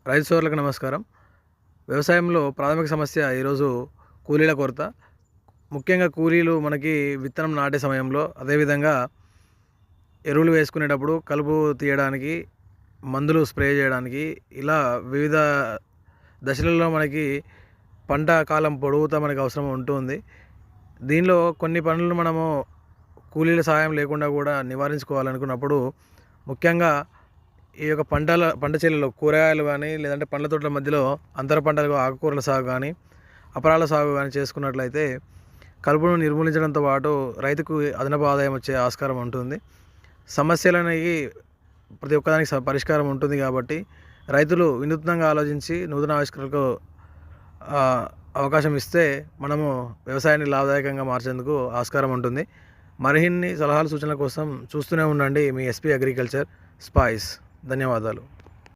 రైతు సోదరులకు నమస్కారం. వ్యవసాయంలో ప్రాథమిక సమస్య ఈరోజు కూలీల కొరత. ముఖ్యంగా కూలీలు మనకి విత్తనం నాటే సమయంలో, అదేవిధంగా ఎరువులు వేసుకునేటప్పుడు, కలుపు తీయడానికి, మందులు స్ప్రే చేయడానికి, ఇలా వివిధ దశలలో మనకి పంట కాలం పొడుగుతా మనకు అవసరం ఉంటుంది. దీనిలో కొన్ని పనులను మనము కూలీల సహాయం లేకుండా కూడా నివారించుకోవాలనుకున్నప్పుడు, ముఖ్యంగా ఈ యొక్క పంట చేలలో కూరగాయలు కానీ, లేదంటే పండ్ల తోటల మధ్యలో అంతర పంటలుగా ఆకుకూరల సాగు కానీ, అపరాల సాగు కానీ చేసుకున్నట్లయితే కలుపును నిర్మూలించడంతో పాటు రైతుకు అదనపు ఆదాయం వచ్చే ఆస్కారం ఉంటుంది. సమస్యలనేవి ప్రతి ఒక్కదానికి పరిష్కారం ఉంటుంది కాబట్టి రైతులు వినూత్నంగా ఆలోచించి నూతన ఆవిష్కరణకు అవకాశం ఇస్తే మనము వ్యవసాయాన్ని లాభదాయకంగా మార్చేందుకు ఆస్కారం ఉంటుంది. మరిన్ని సలహాలు సూచనల కోసం చూస్తూనే ఉండండి మీ ఎస్పీ అగ్రికల్చర్ స్పైస్. ధన్యవాదాలు.